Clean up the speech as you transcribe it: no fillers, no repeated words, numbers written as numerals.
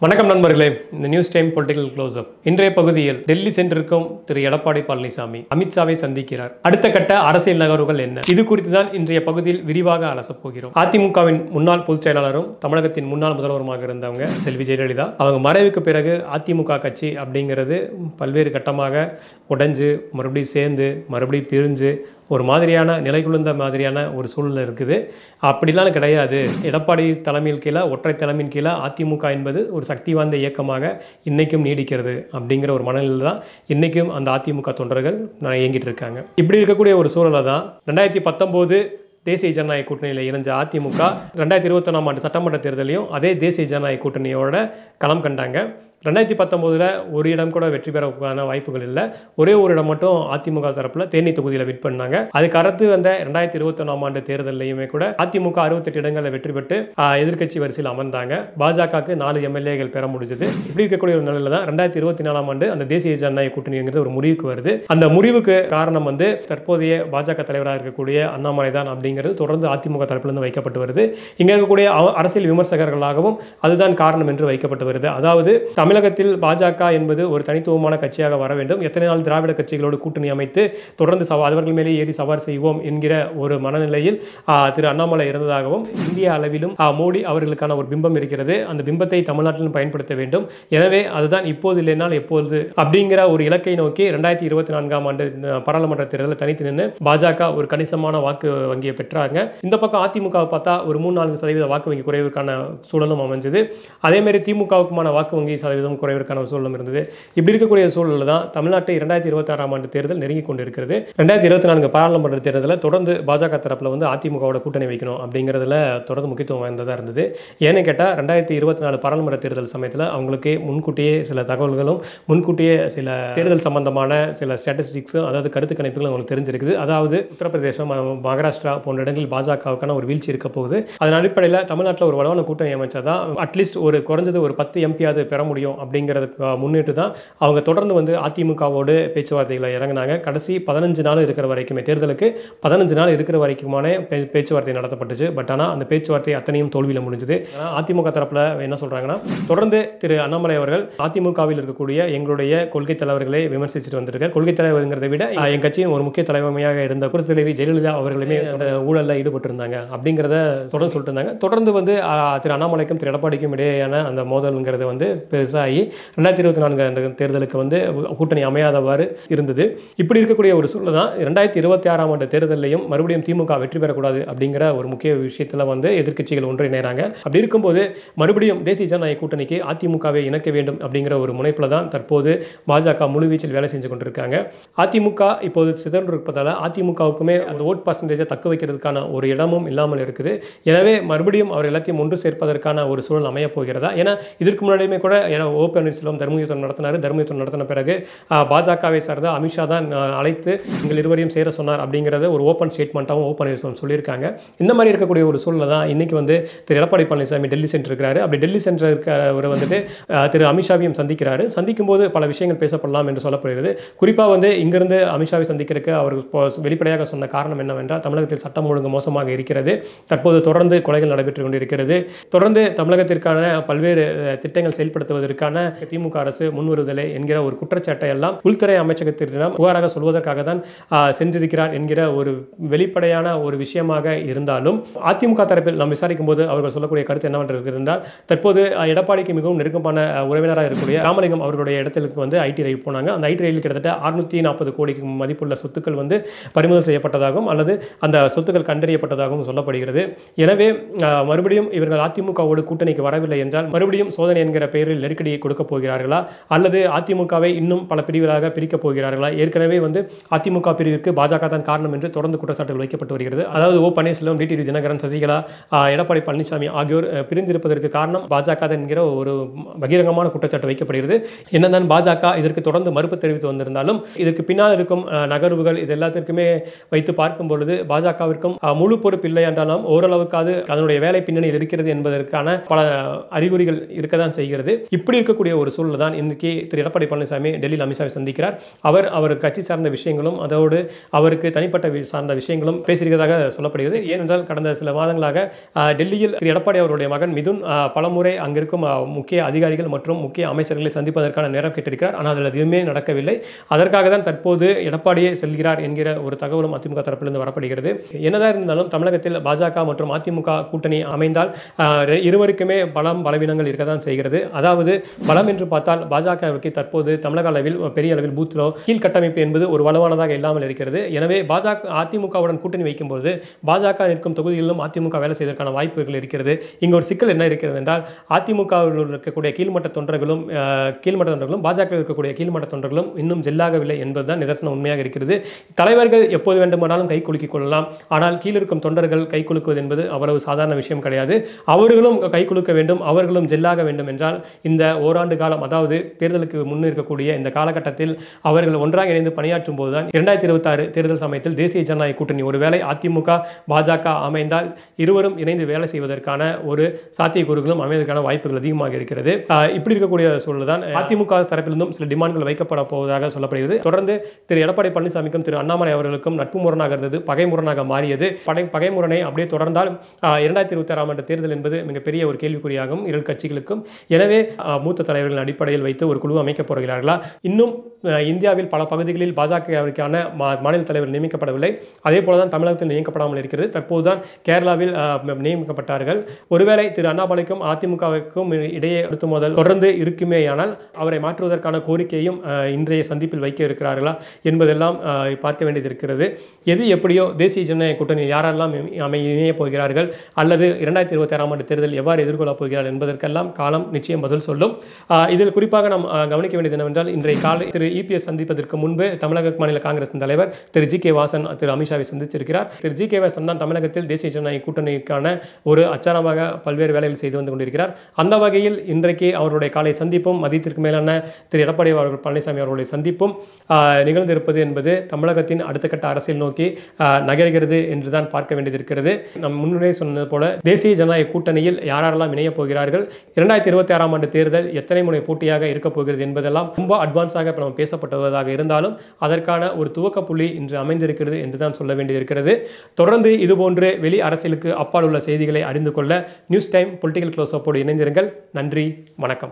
வணக்கம் நண்பர்களே. இந்த நியூஸ் டைம் பொலிட்டிக்கல் க்ளோஸ்அப் இன்றைய பகுதியில் டெல்லி சென்றிருக்கும் திரு எடப்பாடி பழனிசாமி அமித்ஷாவை சந்திக்கிறார். அடுத்த கட்ட அரசியல் நகர்வுகள் என்ன? இது குறித்து தான் இன்றைய பகுதியில் விரிவாக அலசப் போகிறோம். அதிமுகவின் முன்னாள் பொதுச் செயலாளரும் தமிழகத்தின் முன்னாள் முதல்வருமாக இருந்தவங்க செல்வி ஜெயலலிதா அவங்க மறைவுக்கு பிறகு அதிமுக கட்சி அப்படிங்கிறது பல்வேறு கட்டமாக உடைஞ்சு மறுபடியும் சேர்ந்து மறுபடியும் பிரிஞ்சு ஒரு மாதிரியான நிலைகுழுந்த மாதிரியான ஒரு சூழ்நிலை இருக்குது. அப்படிலாம் கிடையாது. எடப்பாடி தலைமையில் கீழே ஒற்றை தலைமையின் கீழே அதிமுக என்பது ஒரு சக்தி வாய்ந்த இயக்கமாக இன்றைக்கும் நீடிக்கிறது அப்படிங்கிற ஒரு மனநிலையில் தான் இன்றைக்கும் அந்த அதிமுக தொண்டர்கள் இயங்கிட்டு இருக்காங்க. இப்படி இருக்கக்கூடிய ஒரு சூழலை தான் 2019 தேசிய ஜனநாயக கூட்டணியில் இணைஞ்ச அதிமுக 2021ஆம் ஆண்டு சட்டமன்ற தேர்தலையும் அதே தேசிய ஜனநாயக கூட்டணியோட களம் கண்டாங்க. 2019 ஒரு இடம் கூட வெற்றி பெறக்கான வாய்ப்புகள் இல்லை. ஒரே ஒரு இடம் மட்டும் அதிமுக தரப்பில் தேனி தொகுதியில் வின் பண்ணாங்க. அதுக்கு அடுத்து வந்த 2021ஆம் ஆண்டு தேர்தலையுமே கூட அதிமுக 68 இடங்களில் வெற்றி பெற்று எதிர்க்கட்சி வரிசையில் அமர்ந்தாங்க. பாஜகவுக்கு 4 எம்எல்ஏகள் பெற முடிஞ்சது. இப்படி இருக்கக்கூடிய ஒரு நிலையில தான் 2024ஆம் ஆண்டு அந்த தேசிய ஜனநாயக கூட்டணிங்கிறது ஒரு முடிவுக்கு வருது. அந்த முடிவுக்கு காரணம் தற்போதைய பாஜக தலைவராக இருக்கக்கூடிய அண்ணாமலை தான் அப்படிங்கிறது தொடர்ந்து அதிமுக தரப்பிலிருந்து வைக்கப்பட்டு வருது. இங்க இருக்கக்கூடிய அரசியல் விமர்சகர்களாகவும் அதுதான் காரணம் என்று வைக்கப்பட்டு வருது. அதாவது தமிழகத்தில் பாஜக என்பது ஒரு தனித்துவமான கட்சியாக வர வேண்டும். எத்தனை நாள் திராவிட கட்சிகளோடு கூட்டணி அமைத்து தொடர்ந்து அவர்கள் மேலே ஏறி சவார் செய்வோம் என்கிற ஒரு மனநிலையில் திரு அண்ணாமலை இருந்ததாகவும் இந்திய அளவிலும் மோடி அவர்களுக்கான ஒரு பிம்பம் இருக்கிறது. அந்த பிம்பத்தை தமிழ்நாட்டிலும் பயன்படுத்த வேண்டும். எனவே அதுதான் இப்போது இல்லைனால் எப்போது அப்படிங்கிற ஒரு இலக்கை நோக்கி 2024ஆம் ஆண்டு பாராளுமன்ற தேர்தலில் தனித்து நின்று பாஜக ஒரு கணிசமான வாக்கு வங்கியை பெற்றாங்க. இந்த பக்கம் அதிமுக பார்த்தா ஒரு 3-4% வாக்கு வங்கி குறைவிற்கான சூழலும் அமைஞ்சது. அதேமாதிரி திமுகவுக்குமான வாக்கு வங்கி குறைவிற்கான சூழலும் இருந்தது. இப்படி இருக்கக்கூடிய சூழலில் தான் தமிழ்நாட்டை 2026ஆம் ஆண்டு தேர்தல் நெருங்கி கொண்டிருக்கிறது. 2024 பாராளுமன்ற தேர்தலில் தொடர்ந்து பாஜக தரப்பில் அதிமுகவோட கூட்டணி வைக்கணும் அப்படிங்கிறதுல தொடர்ந்து முக்கியத்துவம் வாய்ந்ததாக இருந்தது. ஏன்னு கேட்டால் 2024 பாராளுமன்ற தேர்தல் சமயத்தில் அவங்களுக்கு முன்கூட்டியே சில தகவல்களும் முன்கூட்டியே சில தேர்தல் சம்பந்தமான சில ஸ்டாட்டிஸ்டிக்ஸும் அதாவது கருத்து கணிப்புகளும் அவங்களுக்கு தெரிஞ்சிருக்குது. அதாவது உத்தரப்பிரதேசம் மகாராஷ்டிரா போன்ற இடங்களில் பாஜகவுக்கான ஒரு வீழ்ச்சி இருக்க போகுது. அதன் அடிப்படையில் தமிழ்நாட்டில் ஒரு வலுவான கூட்டணி அமைச்சாதான் அட்லீஸ்ட் ஒரு குறைஞ்சது ஒரு 10 எம்பியாவது பெற முடியும் அப்படிங்கிறதுக்கு முன்னிட்டு தான் அவங்க தொடர்ந்து அதிமுகவோடு பேச்சுவார்த்தைகளை இறங்கினாங்க. கடைசி 15 நாள் இருக்கிற வரைக்குமே தேர்தலுக்கு 15 நாள் இருக்கிற வரைக்குமான பேச்சுவார்த்தை நடத்தப்பட்டுச்சு. பட் ஆனால் அந்த பேச்சுவார்த்தை அத்தனையும் தோல்வியில் முடிஞ்சது. அதிமுக தரப்பில் என்ன சொல்றாங்கன்னா, தொடர்ந்து திரு அண்ணாமலை அவர்கள் அதிமுகவில் இருக்கக்கூடிய எங்களுடைய கொள்கை தலைவர்களை விமர்சிச்சுட்டு வந்திருக்கார். கொள்கை தலைவர்ங்கிறத விட என் கட்சியின் ஒரு முக்கிய தலைமையாக இருந்த புரட்சி தலைவி ஜெயலலிதா அவர்களுமே ஊழலில் ஈடுபட்டு இருந்தாங்க அப்படிங்கிறத தொடர்ந்து சொல்லிட்டு இருந்தாங்க. தொடர்ந்து திரு அண்ணாமலைக்கும் திரு எடப்பாடிக்கும் இடையேயான அந்த மோதல்ங்கிறது பெருசாகி 2024 தேர்தலுக்கு கூட்டணி அமையாதவாறு இருந்தது. இப்படி இருக்கக்கூடிய ஒரு சூழல் தான் 2026ஆம் ஆண்டு தேர்தலையும் மறுபடியும் திமுக வெற்றி பெறக்கூடாது அப்படிங்கிற ஒரு முக்கிய விஷயத்தில் எதிர்க்கட்சிகள் ஒன்றிணைறாங்க. அப்படி இருக்கும்போது மறுபடியும் தேசிய ஜனநாயக கூட்டணிக்கு அதிமுகவை இணைக்க வேண்டும் அப்படிங்கிற ஒரு முனைப்பில் தான் தற்போது பாஜக முழுவீச்சில் வேலை செஞ்சு கொண்டிருக்காங்க. அதிமுக இப்போது சிதறண்டு இருப்பதால் அதிமுகவுக்குமே அந்த ஓட் பர்சன்டேஜை தக்க வைக்கிறதுக்கான ஒரு இடமும் இல்லாமல் இருக்குது. எனவே மறுபடியும் அவர் எல்லாத்தையும் ஒன்று சேர்ப்பதற்கான ஒரு சூழல் அமையப் போகிறதா? ஏன்னா இதற்கு முன்னாடியுமே கூட ஓ பன்னீர்செல்வம் தர்மயுத்தம் நடத்தினார். தர்மயுத்தம் நடத்தின பிறகு பாஜகவை சார்ந்த அமித்ஷா தான் அழைத்து எங்கள் இருவரையும் சேர சொன்னார் அப்படிங்கிறத ஒரு ஓப்பன் ஸ்டேட்மெண்ட்டாகவும் ஓ பன்னீர்செல்வம் சொல்லியிருக்காங்க. இந்த மாதிரி இருக்கக்கூடிய ஒரு சூழ்நிலை தான் இன்னைக்கு திரு எடப்பாடி பழனிசாமி டெல்லி சென்றிருக்கிறாரு. அப்படி டெல்லி சென்றிருக்கிறவர் திரு அமித்ஷாவையும் சந்திக்கிறாரு. சந்திக்கும் போது பல விஷயங்கள் பேசப்படலாம் என்று சொல்லப்படுகிறது. குறிப்பாக இங்கிருந்து அமித்ஷாவை சந்திக்கிறதுக்கு அவர் வெளிப்படையாக சொன்ன காரணம் என்னவென்றால், தமிழகத்தில் சட்டம் ஒழுங்கு மோசமாக இருக்கிறது. தற்போது தொடர்ந்து கொலைகள் நடைபெற்றுக் கொண்டிருக்கிறது. தொடர்ந்து தமிழகத்திற்கான பல்வேறு திட்டங்கள் செயல்படுத்துவதற்கான திமுக அரசு முன்வருதலை என்கிற ஒரு குற்றச்சாட்டை எல்லாம் உள்துறை அமைச்சகத்திடம் புகாராக சொல்வதற்காக தான் சென்றிருக்கிறார் என்கிற ஒரு வெளிப்படையான ஒரு விஷயமாக இருந்தாலும், அதிமுக தரப்பில் நாம் விசாரிக்கும் போது அவர்கள் சொல்லக்கூடிய கருத்து என்னவென்று இருந்தால், தற்போது எடப்பாடிக்கு மிகவும் நெருக்கமான உறவினராக இருக்கக்கூடிய ராமலிங்கம் அவர்களுடைய இடத்திற்கு ஐடி ரயில் போனாங்க. அந்த ஐடி ரயில் கிட்டத்தட்ட 640 கோடிக்கு மதிப்புள்ள சொத்துக்கள் பறிமுதல் செய்யப்பட்டதாகவும் அல்லது அந்த சொத்துக்கள் கண்டறியப்பட்டதாகவும் சொல்லப்படுகிறது. எனவே மறுபடியும் இவர்கள் அதிமுகவோடு கூட்டணிக்கு வரவில்லை என்றால் மறுபடியும் சோதனை என்கிற பெயரில் நெருக்கடியை கொடுக்க போகிறார்களா அல்லது அதிமுகவை இன்னும் பல பிரிவுகளாக பிரிக்கப் போகிறார்களா? ஏற்கனவே அதிமுக பிரிவிற்கு பாஜக தான் காரணம் என்று தொடர்ந்து குற்றச்சாட்டுகள் வைக்கப்பட்டு வருகிறது. அதாவது ஓ பன்னீர்செல்வம், டிடிவி தினகரன், சசிகலா, எடப்பாடி பழனிசாமி ஆகியோர் பிரிந்திருப்பதற்கு காரணம் பாஜக தான் என்கிற ஒரு பகிரங்கமான குற்றச்சாட்டு வைக்கப்படுகிறது. என்னதான் பாஜக இதற்கு தொடர்ந்து மறுப்பு தெரிவித்து வந்திருந்தாலும் இதற்கு பின்னால் இருக்கும் நகர்வுகள் இது எல்லாத்திற்குமே வைத்து பார்க்கும் பொழுது பாஜகவிற்கும் முழு பொறுப்பு இல்லை என்றாலும் ஓரளவுக்காவது அதனுடைய வேலை பின்னணியில் இருக்கிறது என்பதற்கான பல அறிகுறிகள் இருக்கத்தான் செய்கிறது. இப்படி இப்படி இருக்கக்கூடிய ஒரு சூழல் தான் இன்னைக்கு திரு எடப்பாடி பழனிசாமி டெல்லியில் அமித்ஷாவை சந்திக்கிறார். அவர் கட்சி சார்ந்த விஷயங்களும் அதோடு அவருக்கு தனிப்பட்ட சார்ந்த விஷயங்களும் பேசியிருக்கிறதாக சொல்லப்படுகிறது. ஏனென்றால் கடந்த சில மாதங்களாக டெல்லியில் திரு எடப்பாடி அவருடைய மகன் மிதுன் பலமுறை அங்கிருக்கும் முக்கிய அதிகாரிகள் மற்றும் முக்கிய அமைச்சர்களை சந்திப்பதற்கான நேரம் கேட்டிருக்கிறார். ஆனால் அதில் எதுவுமே நடக்கவில்லை. அதற்காக தான் தற்போது எடப்பாடியே செல்கிறார் என்கிற ஒரு தகவலும் அதிமுக தரப்பிலிருந்து வரப்படுகிறது. என்னதான் இருந்தாலும் தமிழகத்தில் பாஜக மற்றும் அதிமுக கூட்டணி அமைந்தால் இருவருக்குமே பலவீனங்கள் இருக்க தான் செய்கிறது. அதாவது பலம் என்று பார்த்தால் பாஜகவுக்கு தற்போது தமிழக அளவில் பெரிய அளவில் பூத்திலோ கீழ்கட்டமைப்பு என்பது ஒரு வலுவானதாக இல்லாமல் இருக்கிறது. எனவே அதிமுகவுடன் கூட்டணி வைக்கும்போது பாஜக நிற்கும் தொகுதிகளிலும் அதிமுக வேலை செய்வதற்கான வாய்ப்புகள் இருக்கிறது. இங்கு ஒரு சிக்கல் என்ன இருக்கிறது என்றால் அதிமுகவில் இருக்கக்கூடிய கீழ்மட்ட தொண்டர்களும் பாஜக இருக்கக்கூடிய கீழ்மட்ட தொண்டர்களும் இன்னும் ஜெல்லாகவில்லை என்பதுதான் நிதர்சன உண்மையாக இருக்கிறது. தலைவர்கள் எப்போது வேண்டுமானாலும் கை குலுக்கிக் கொள்ளலாம். ஆனால் கீழிருக்கும் தொண்டர்கள் கை குலுக்குவது என்பது அவ்வளவு சாதாரண விஷயம் கிடையாது. அவர்களும் கை குலுக்க வேண்டும், அவர்களும் ஜெல்லாக வேண்டும் என்றால் இந்த ஓராண்டு காலம், அதாவது தேர்தலுக்கு முன் இருக்கக்கூடிய இந்த காலகட்டத்தில் அவர்கள் ஒன்றாக இணைந்து பணியாற்றும் போதுதான் 2026 தேர்தல் சமயத்தில் தேசிய ஜனநாயக கூட்டணி ஒருவேளை அதிமுக பாஜக அமைந்தால் இருவரும் இணைந்து வேலை செய்வதற்கான ஒரு சாத்தியக்கூறுகளும் அமைவதற்கான வாய்ப்புகள் அதிகமாக இருக்கிறது. இப்படி இருக்கக்கூடிய சூழல் தான் அதிமுக தரப்பிலிருந்தும் சில டிமாண்ட்கள் வைக்கப்பட போவதாக சொல்லப்படுகிறது. தொடர்ந்து திரு எடப்பாடி பழனிசாமிக்கும் திரு அண்ணாமலை அவர்களுக்கும் நட்பு முரணாக இருந்தது, பகை முரணாக மாறியது. பகை முரணை அப்படியே தொடர்ந்தால் 2026 ஆண்டு தேர்தல் என்பது மிகப்பெரிய ஒரு கேள்விக்குறியாகும் இரு கட்சிகளுக்கும். எனவே மூத்த தலைவர்களின் அடிப்படையில் வைத்து ஒரு குழு அமைக்கப் போகிறார்களா? இன்னும் இந்தியாவில் பல பகுதிகளில் பாஜகவிற்கான மாநில தலைவர் நியமிக்கப்படவில்லை. அதே போலதான் தமிழகத்தில் நியமிக்கப்படாமல் இருக்கிறது. தற்போதுதான் கேரளாவில் நியமிக்கப்பட்டார்கள். ஒருவேளை திரு அண்ணாமலைக்கும் அதிமுகவுக்கும் இடையே அடுத்த மோதல் தொடர்ந்து இருக்குமேயானால் அவரை மாற்றுவதற்கான கோரிக்கையும் இன்றைய சந்திப்பில் வைக்க இருக்கிறார்களா என்பதெல்லாம் பார்க்க வேண்டியது இருக்கிறது. எது எப்படியோ தேசிய ஜனநாயக கூட்டணி யாரெல்லாம் இணைய போகிறார்கள் அல்லது 2026 ஆண்டு தேர்தல் எவ்வாறு எதிர்கொள்ளப் போகிறார்கள் என்பதற்கெல்லாம் காலம் நிச்சயம் பதில் சொல்லும். இதில் குறிப்பாக நாம் கவனிக்க வேண்டியது என்னவென்றால் இன்றைய காலை திரு இபிஎஸ் சந்திப்பதற்கு முன்பு தமிழக மாநில காங்கிரஸ் தலைவர் திரு ஜி கே வாசன் திரு அமித்ஷாவை சந்திச்சிருக்கிறார். திரு ஜி கே வாசன் தான் தமிழகத்தில் தேசிய ஜனநாயக கூட்டணிக்கான ஒரு அச்சாரமாக பல்வேறு வேலைகள் செய்து வந்து கொண்டிருக்கிறார். அந்த வகையில் இன்றைக்கு அவருடைய காலை சந்திப்பும் மதியத்திற்கு மேலான திரு எடப்பாடி பழனிசாமி அவர்களுடைய சந்திப்பும் நிகழ்ந்திருப்பது என்பது தமிழகத்தின் அடுத்த கட்ட அரசியல் நோக்கி நகர்கிறது என்றுதான் பார்க்க வேண்டியது இருக்கிறது. நம் முன்னே சொன்னது போல தேசிய ஜனநாயக கூட்டணியில் யாரெல்லாம் இணைய போகிறார்கள், 2026 ஆண்டு தேர்தல் எத்தனை முனை போட்டியாக இருக்க போகிறது என்பதெல்லாம் ரொம்ப அட்வான்ஸாக நம்ம பேசப்பட்டதாக இருந்தாலும் அதற்கான ஒரு துவக்க புள்ளி இன்று அமைந்திருக்கிறது என்றுதான் சொல்ல வேண்டியிருக்கிறது. தொடர்ந்து இதுபோன்று வெளி அரசியலுக்கு அப்பால் உள்ள செய்திகளை அறிந்து கொள்ள நியூஸ் டைம் பொலிட்டிக்கல் க்ளோஸ் அப்போடு இணைந்திருங்கள். நன்றி, வணக்கம்.